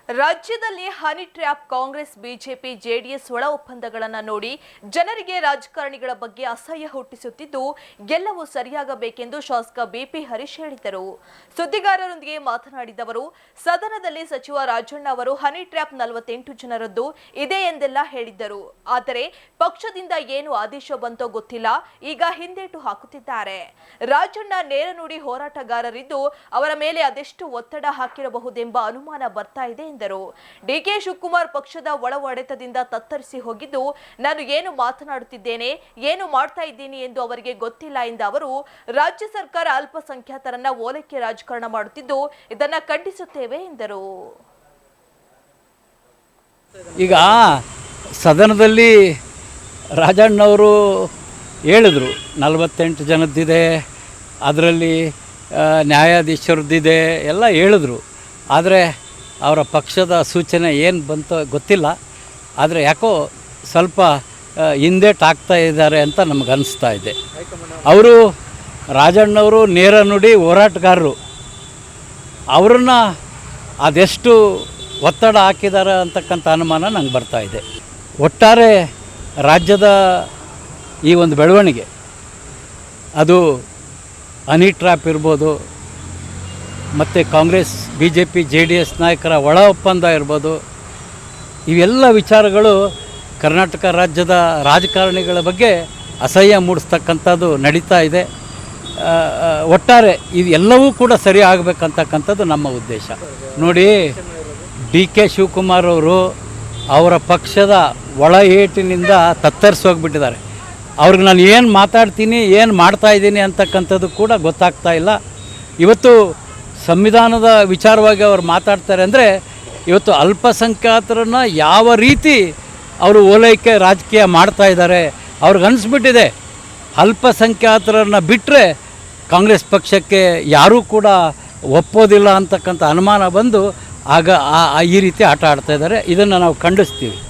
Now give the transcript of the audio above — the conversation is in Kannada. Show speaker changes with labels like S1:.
S1: ರಾಜ್ಯದಲ್ಲಿ honey trap Congress BJP JDS ಒಳ ಒಪ್ಪಂದಗಳನ್ನು ನೋಡಿ ಜನರಿಗೆ ರಾಜಕಾರಣಿಗಳ ಬಗ್ಗೆ ಅಸಹ್ಯ ಹುಟ್ಟಿಸುತ್ತಿದ್ದು ಎಲ್ಲವೂ ಸರಿಯಾಗಬೇಕೆಂದು ಶಾಸಕ ಬಿಪಿ ಹರೀಶ್ ಹೇಳಿದರು. ಸುದ್ದಿಗಾರರೊಂದಿಗೆ ಮಾತನಾಡಿದ ಅವರು, ಸದನದಲ್ಲಿ ಸಚಿವ ರಾಜಣ್ಣ ಅವರು ಹನಿ ಟ್ರ್ಯಾಪ್ 48 ಜನರದ್ದು ಇದೆ ಎಂದೆಲ್ಲ ಹೇಳಿದ್ದರು. ಆದರೆ ಪಕ್ಷದಿಂದ ಏನು ಆದೇಶ ಬಂತೋ ಗೊತ್ತಿಲ್ಲ, ಈಗ ಹಿಂದೇಟು ಹಾಕುತ್ತಿದ್ದಾರೆ. ರಾಜಣ್ಣ ನೇರ ನುಡಿ ಹೋರಾಟಗಾರರಿದ್ದು ಅವರ ಮೇಲೆ ಅದೆಷ್ಟು ಒತ್ತಡ ಹಾಕಿರಬಹುದೆಂಬ ಅನುಮಾನ ಬರ್ತಾ ಇದೆ ಎಂದರು. ಡಿಕೆ ಶಿವಕುಮಾರ್ ಪಕ್ಷದ ಒಳ ಒಡೆತದಿಂದ ತತ್ತರಿಸಿ ಹೋಗಿದ್ದು, ನಾನು ಏನು ಮಾತನಾಡುತ್ತಿದ್ದೇನೆ, ಏನು ಮಾಡ್ತಾ ಇದ್ದೀನಿ ಎಂದು ಅವರಿಗೆ ಗೊತ್ತಿಲ್ಲ ಎಂದ ಅವರು, ರಾಜ್ಯ ಸರ್ಕಾರ ಅಲ್ಪಸಂಖ್ಯಾತರನ್ನ ಓಲೈಕೆ ರಾಜಕಾರಣ ಮಾಡುತ್ತಿದ್ದು ಇದನ್ನ ಖಂಡಿಸುತ್ತೇವೆ ಎಂದರು.
S2: ಈಗ ಸದನದಲ್ಲಿ ರಾಜಣ್ಣವರು ಹೇಳಿದರು 48 ಜನದ್ದಿದೆ, ಅದರಲ್ಲಿ ನ್ಯಾಯಾಧೀಶರದ್ದಿದೆ ಎಲ್ಲ ಹೇಳಿದ್ರು. ಆದರೆ ಅವರ ಪಕ್ಷದ ಸೂಚನೆ ಏನು ಬಂತೋ ಗೊತ್ತಿಲ್ಲ. ಆದರೆ ಯಾಕೋ ಸ್ವಲ್ಪ ಹಿಂದೇಟಾಗ್ತಾ ಇದ್ದಾರೆ ಅಂತ ನಮಗನ್ನಿಸ್ತಾ ಇದೆ. ಅವರು ರಾಜಣ್ಣವರು ನೇರ ನುಡಿ ಹೋರಾಟಗಾರರು, ಅವ್ರನ್ನ ಅದೆಷ್ಟು ಒತ್ತಡ ಹಾಕಿದ್ದಾರೆ ಅಂತಕ್ಕಂಥ ಅನುಮಾನ ನಂಗೆ ಬರ್ತಾ ಇದೆ. ಒಟ್ಟಾರೆ ರಾಜ್ಯದ ಈ ಒಂದು ಬೆಳವಣಿಗೆ, ಅದು ಹನಿ ಟ್ರ್ಯಾಪ್ ಇರ್ಬೋದು, ಮತ್ತು ಕಾಂಗ್ರೆಸ್ BJP JDS ನಾಯಕರ ಒಳ ಒಪ್ಪಂದ ಇರ್ಬೋದು, ಇವೆಲ್ಲ ವಿಚಾರಗಳು ಕರ್ನಾಟಕ ರಾಜ್ಯದ ರಾಜಕಾರಣಿಗಳ ಬಗ್ಗೆ ಅಸಹ್ಯ ಮೂಡಿಸ್ತಕ್ಕಂಥದ್ದು ನಡೀತಾ ಇದೆ. ಒಟ್ಟಾರೆ ಇದೆಲ್ಲವೂ ಕೂಡ ಸರಿ ಆಗಬೇಕಂತಕ್ಕಂಥದ್ದು ನಮ್ಮ ಉದ್ದೇಶ. ನೋಡಿ, DK ಶಿವಕುಮಾರ್ ಅವರು ಅವರ ಪಕ್ಷದ ಒಳ ಏಟಿನಿಂದ ತತ್ತರಿಸೋಗ್ಬಿಟ್ಟಿದ್ದಾರೆ. ಅವ್ರಿಗೆ ನಾನು ಏನು ಮಾತಾಡ್ತೀನಿ, ಏನು ಮಾಡ್ತಾಯಿದ್ದೀನಿ ಅಂತಕ್ಕಂಥದ್ದು ಕೂಡ ಗೊತ್ತಾಗ್ತಾ ಇಲ್ಲ. ಇವತ್ತು ಸಂವಿಧಾನದ ವಿಚಾರವಾಗಿ ಅವರು ಮಾತಾಡ್ತಾರೆ ಅಂದರೆ, ಇವತ್ತು ಅಲ್ಪಸಂಖ್ಯಾತರನ್ನು ಯಾವ ರೀತಿ ಅವರು ಓಲೈಕೆ ರಾಜಕೀಯ ಮಾಡ್ತಾ ಇದ್ದಾರೆ ಅವ್ರಿಗೆ ಅನಿಸ್ಬಿಟ್ಟಿದೆ. ಅಲ್ಪಸಂಖ್ಯಾತರನ್ನು ಬಿಟ್ಟರೆ ಕಾಂಗ್ರೆಸ್ ಪಕ್ಷಕ್ಕೆ ಯಾರೂ ಕೂಡ ಒಪ್ಪೋದಿಲ್ಲ ಅಂತಕ್ಕಂಥ ಅನುಮಾನ ಬಂದು ಆಗ ಈ ರೀತಿ ಆಟ ಆಡ್ತಾ ಇದ್ದಾರೆ. ಇದನ್ನು ನಾವು ಖಂಡಿಸ್ತೀವಿ.